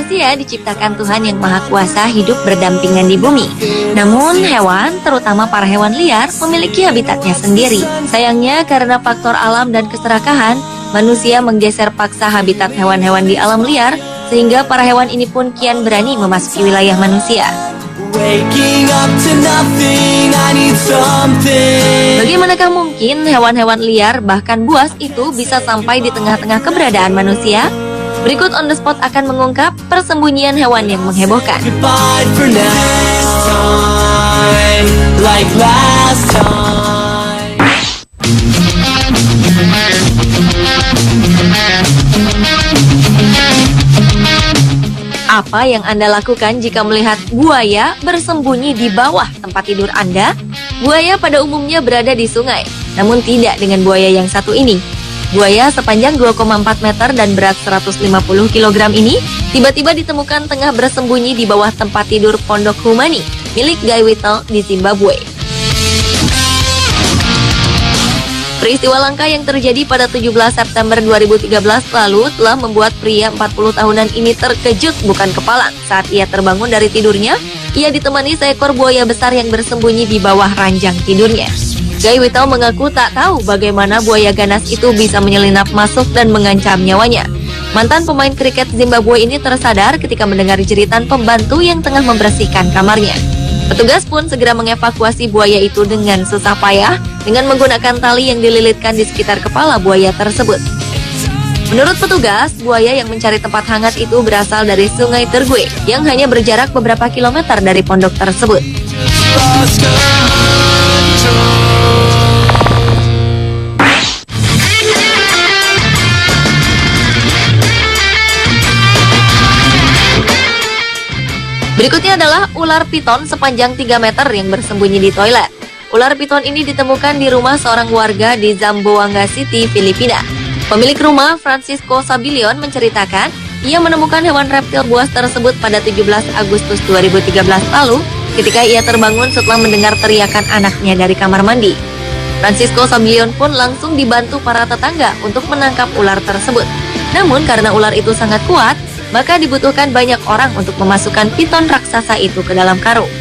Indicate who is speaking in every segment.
Speaker 1: manusia diciptakan Tuhan yang Maha Kuasa hidup berdampingan di bumi. Namun hewan, terutama para hewan liar, memiliki habitatnya sendiri. Sayangnya karena faktor alam dan keserakahan, manusia menggeser paksa habitat hewan-hewan di alam liar, sehingga para hewan ini pun kian berani memasuki wilayah manusia. Bagaimanakah mungkin hewan-hewan liar, bahkan buas itu bisa sampai di tengah-tengah keberadaan manusia? Berikut On The Spot akan mengungkap persembunyian hewan yang menghebohkan. Apa yang Anda lakukan jika melihat buaya bersembunyi di bawah tempat tidur Anda? Buaya pada umumnya berada di sungai, namun tidak dengan buaya yang satu ini. Buaya sepanjang 2,4 meter dan berat 150 kg ini tiba-tiba ditemukan tengah bersembunyi di bawah tempat tidur Pondok Humani milik Guy Whittle di Zimbabwe. Peristiwa langka yang terjadi pada 17 September 2013 lalu telah membuat pria 40 tahunan ini terkejut bukan kepalang saat ia terbangun dari tidurnya. Ia ditemani seekor buaya besar yang bersembunyi di bawah ranjang tidurnya. Guy Whittle mengaku tak tahu bagaimana buaya ganas itu bisa menyelinap masuk dan mengancam nyawanya. Mantan pemain kriket Zimbabwe ini tersadar ketika mendengar jeritan pembantu yang tengah membersihkan kamarnya. Petugas pun segera mengevakuasi buaya itu dengan susah payah dengan menggunakan tali yang dililitkan di sekitar kepala buaya tersebut. Menurut petugas, buaya yang mencari tempat hangat itu berasal dari Sungai Tergue yang hanya berjarak beberapa kilometer dari pondok tersebut. Berikutnya adalah ular piton sepanjang 3 meter yang bersembunyi di toilet. Ular piton ini ditemukan di rumah seorang warga di Zamboanga City, Filipina. Pemilik rumah, Francisco Sabilion, menceritakan ia menemukan hewan reptil buas tersebut pada 17 Agustus 2013 lalu ketika ia terbangun setelah mendengar teriakan anaknya dari kamar mandi. Francisco Sabilion pun langsung dibantu para tetangga untuk menangkap ular tersebut. Namun karena ular itu sangat kuat, maka dibutuhkan banyak orang untuk memasukkan piton raksasa itu ke dalam karung.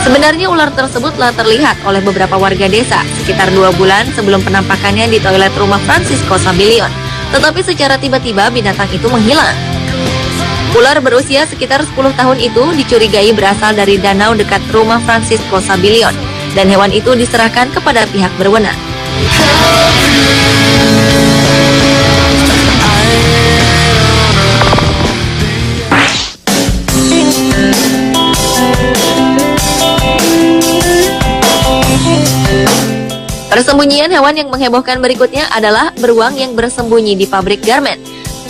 Speaker 1: Sebenarnya ular tersebut telah terlihat oleh beberapa warga desa sekitar 2 bulan sebelum penampakannya di toilet rumah Francisco Sabilion. Tetapi secara tiba-tiba binatang itu menghilang. Ular berusia sekitar 10 tahun itu dicurigai berasal dari danau dekat rumah Francisco Sabilion, dan hewan itu diserahkan kepada pihak berwenang. Persembunyian hewan yang menghebohkan berikutnya adalah beruang yang bersembunyi di pabrik garmen.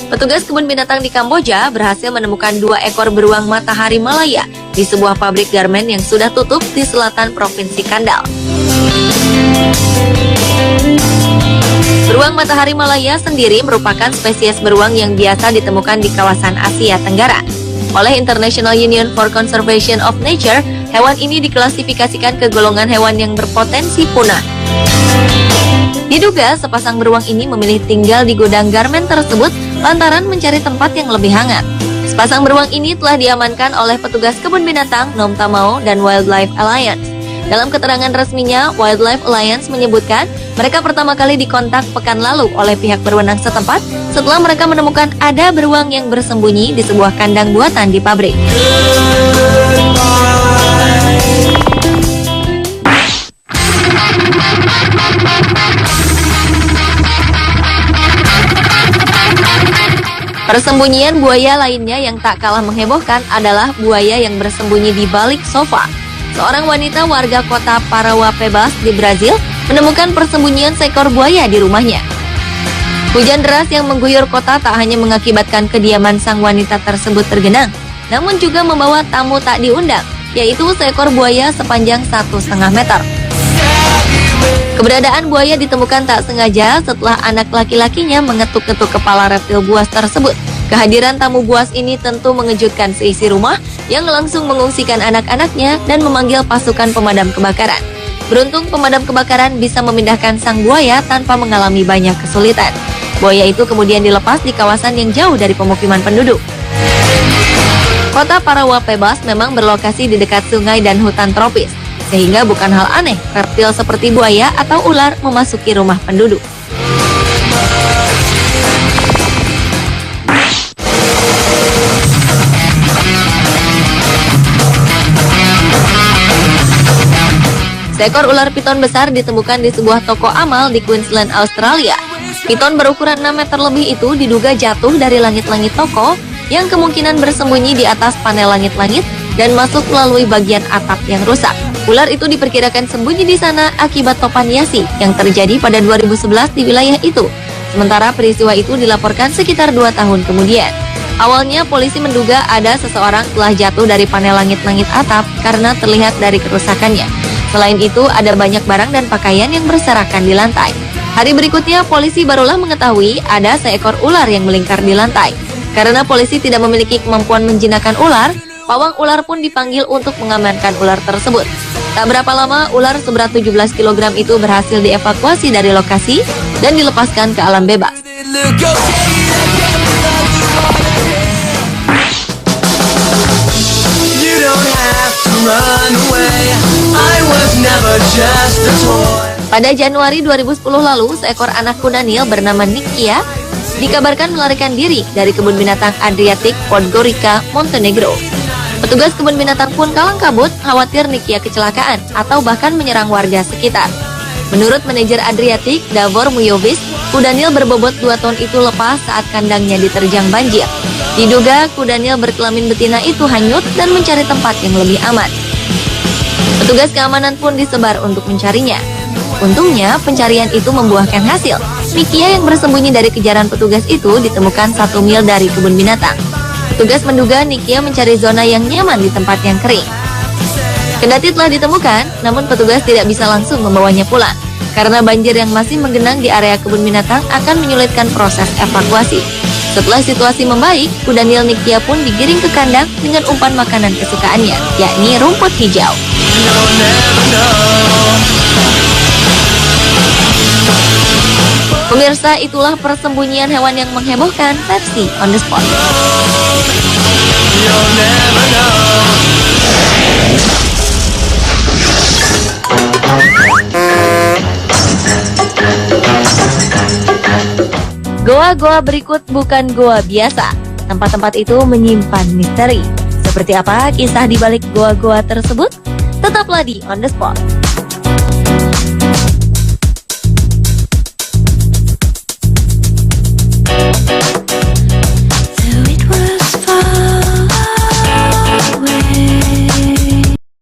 Speaker 1: Petugas kebun binatang di Kamboja berhasil menemukan 2 ekor beruang matahari Malaya di sebuah pabrik garmen yang sudah tutup di selatan Provinsi Kandal. Beruang matahari Malaya sendiri merupakan spesies beruang yang biasa ditemukan di kawasan Asia Tenggara. Oleh International Union for Conservation of Nature, hewan ini diklasifikasikan ke golongan hewan yang berpotensi punah. Diduga sepasang beruang ini memilih tinggal di gudang garmen tersebut lantaran mencari tempat yang lebih hangat. Sepasang beruang ini telah diamankan oleh petugas kebun binatang Nom Tamau dan Wildlife Alliance. Dalam keterangan resminya, Wildlife Alliance menyebutkan mereka pertama kali dikontak pekan lalu oleh pihak berwenang setempat setelah mereka menemukan ada beruang yang bersembunyi di sebuah kandang buatan di pabrik. Persembunyian buaya lainnya yang tak kalah menghebohkan adalah buaya yang bersembunyi di balik sofa. Seorang wanita warga kota Parauapebas di Brazil menemukan persembunyian seekor buaya di rumahnya. Hujan deras yang mengguyur kota tak hanya mengakibatkan kediaman sang wanita tersebut tergenang, namun juga membawa tamu tak diundang, yaitu seekor buaya sepanjang 1,5 meter. Keberadaan buaya ditemukan tak sengaja setelah anak laki-lakinya mengetuk-ketuk kepala reptil buas tersebut. Kehadiran tamu buas ini tentu mengejutkan seisi rumah yang langsung mengungsikan anak-anaknya dan memanggil pasukan pemadam kebakaran. Beruntung pemadam kebakaran bisa memindahkan sang buaya tanpa mengalami banyak kesulitan. Buaya itu kemudian dilepas di kawasan yang jauh dari pemukiman penduduk. Kota Parawapebas memang berlokasi di dekat sungai dan hutan tropis, sehingga bukan hal aneh reptil seperti buaya atau ular memasuki rumah penduduk. Seekor ular piton besar ditemukan di sebuah toko amal di Queensland, Australia. Piton berukuran 6 meter lebih itu diduga jatuh dari langit-langit toko yang kemungkinan bersembunyi di atas panel langit-langit dan masuk melalui bagian atap yang rusak. Ular itu diperkirakan sembunyi di sana akibat topan Yasi yang terjadi pada 2011 di wilayah itu. Sementara peristiwa itu dilaporkan sekitar 2 tahun kemudian. Awalnya polisi menduga ada seseorang telah jatuh dari panel langit-langit atap karena terlihat dari kerusakannya. Selain itu, ada banyak barang dan pakaian yang berserakan di lantai. Hari berikutnya, polisi barulah mengetahui ada seekor ular yang melingkar di lantai. Karena polisi tidak memiliki kemampuan menjinakkan ular, pawang ular pun dipanggil untuk mengamankan ular tersebut. Tak berapa lama, ular seberat 17 kg itu berhasil dievakuasi dari lokasi dan dilepaskan ke alam bebas. Pada Januari 2010 lalu, seekor anak kuda Nil bernama Nikia dikabarkan melarikan diri dari kebun binatang Adriatic Podgorica, Montenegro. Petugas kebun binatang pun kalang kabut khawatir Nikia kecelakaan atau bahkan menyerang warga sekitar. Menurut manajer Adriatic, Davor Mujovic, kuda Nil berbobot 2 ton itu lepas saat kandangnya diterjang banjir. Diduga kuda Nil berkelamin betina itu hanyut dan mencari tempat yang lebih aman. Petugas keamanan pun disebar untuk mencarinya. Untungnya, pencarian itu membuahkan hasil. Nikia yang bersembunyi dari kejaran petugas itu ditemukan 1 mil dari kebun binatang. Petugas menduga Nikia mencari zona yang nyaman di tempat yang kering. Kendati telah ditemukan, namun petugas tidak bisa langsung membawanya pulang. Karena banjir yang masih menggenang di area kebun binatang akan menyulitkan proses evakuasi. Setelah situasi membaik, kuda Nil Nikia pun digiring ke kandang dengan umpan makanan kesukaannya, yakni rumput hijau. Pemirsa, itulah persembunyian hewan yang menghebohkan versi On The Spot. Goa-goa berikut bukan goa biasa. Tempat-tempat itu menyimpan misteri. Seperti apa kisah di balik goa-goa tersebut? Tetaplah di On The Spot.